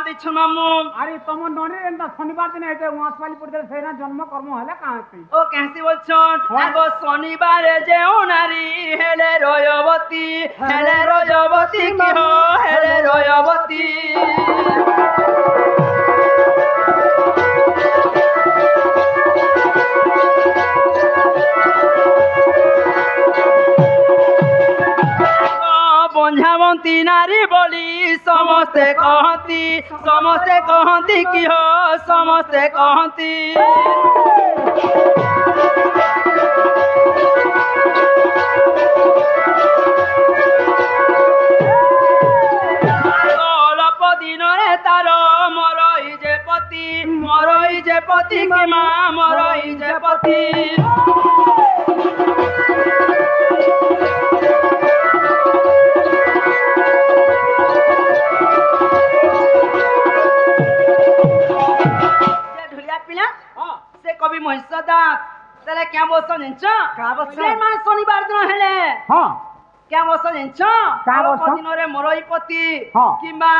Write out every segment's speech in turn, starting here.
दिछ मामू अरे तुम नोनी एंता शनिवार दिन हेते उहास वाली पड़ते सेना जन्म कर्म हले कहां पे ओ कैसी बोलछन आगो शनिवार जे ओनारी हेले रोयवती की हो हेले रोयवती बंझावंती नारी बोली समस्ते कहती कि हो समस्ते कहती अल्प दिन रे तार मरई जे पति कि माँ मरई जे पति कवि महिष दास तेरे क्या बोलछन जिंचो से मान शनिवार दिन हेले हां क्या बोलछन जिंचो अल्प दिन रे मरई पति किबा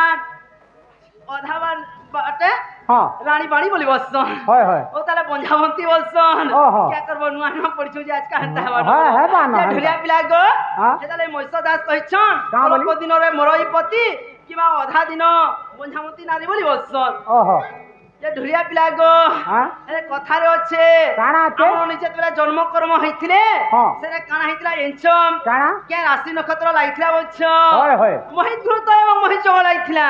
अधावान बाटे हां रानी बाणी बोली बसन होय होय ओ ताले बंझावंती बसन क्या करबो नुआ नुआ पड़िछु जे आज का हंता हवा है बाना ढुलिया पिला गो से ताले महिष दास कहिछन अल्प दिन रे मरई पति किबा अधा दिन बंझावंती नारी बोली बसन ओहो ये ढुलिया पिला गो अरे कथा रे अच्छे काना अच्छे हमरो निचे तोरा जन्म कर्म हेथिले सेरे काना हेथिला एंचम काना के राशि नक्षत्र लाइथिला बोछ होय होय मोहि घृत एवं मोहि चग लाइथिला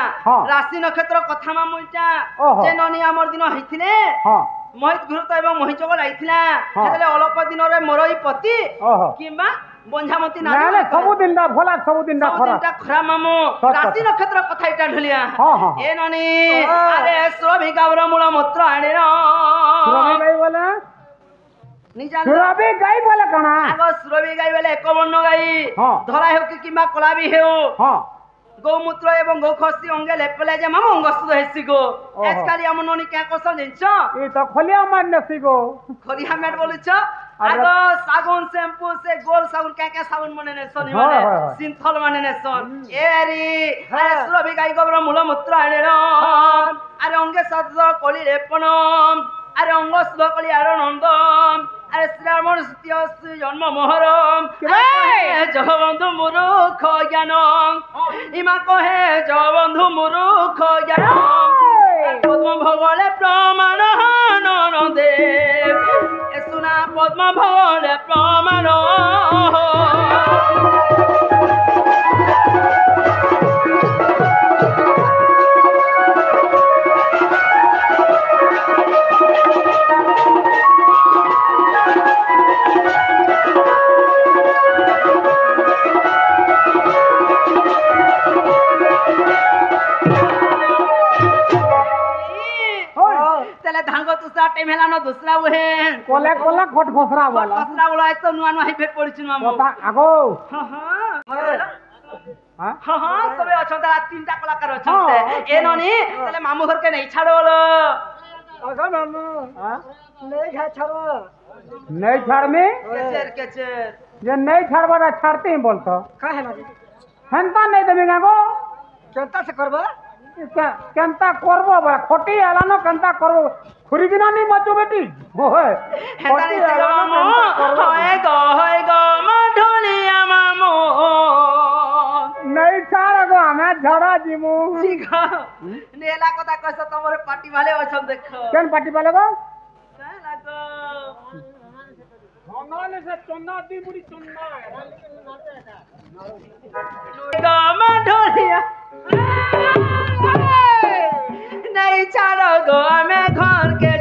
राशि नक्षत्र कथा मामुलटा जे ननी हमर दिन हेथिले मोहि घृत एवं मोहि चग लाइथिला हेतले अल्प दिन रे मरई पति किबा बंझामती नारी नाले सब दिन दा भोला सब दिन दा खरा मामू राशि नक्षत्र कथा इटा ढलिया ए ननी अरे सुरभि गावर मूल मूत्र आणे रो सुरभि गाई बोला निजा सुरभि गाई बोला कना आगो सुरभि गाई बोले एक वर्ण गाई धरा हेउ कि किमा कला भी हेउ गौमूत्र एवं गौखसी अंगे लेपले जे मामू अंगस्तु हेसी गो आजकाली हम ननी क्या कोसन जिंचो ए तो खलिया मार नसी गो खलिया मेट बोलुछ आगो साबुन शैम्पू से गोल साबुन क्या साबुन मने ने सनी माने सिंथल माने ने सन एरी अरे सुरभि गाई गोबर मूल मूत्र आने रो अरे अंगे सदर कली लेपन अरे अंग सुध कली आर नंदन अरे श्रावण सुतिय जन्म मोहरम जगबंधु मूर्ख ज्ञान इमा कहे जगबंधु मूर्ख ज्ञान पद्म भगले प्रमाण नंदेव सुना पद्म भगले प्रमाण टाइम हेला न दूसरा वहे कोले कोला खट खसरा वाला खसरा वाला तो नुआ नुआ ही फेट पड़िछ मामू पता आगो हां हां सबे अछन ता तीनटा कलाकार अछन ए ननी तले मामू घर के नहीं छाड़ोलो आगो मामू नहीं छाड़ो नहीं छाड़ में केचर जे नहीं छाड़बा छाड़ते ही बोलतो काहे लागे हंता नहीं देबेगा गो केंता से करबा केंता करबो बा खोटी आला न केंता करबो खुरी बिना नहीं मचो बेटी होय हेतानी होय गो मढोलिया मामू नहीं छाड़ गो हमें झड़ा जिमु ठीक नेला कथा कहस तमरे पार्टी वाले अछन देख केन पार्टी वाले गो काहे लागो हमारे से चंदा दी बुड़ी चंदा गो मढोलिया नहीं छाड़ो गो हमें घर के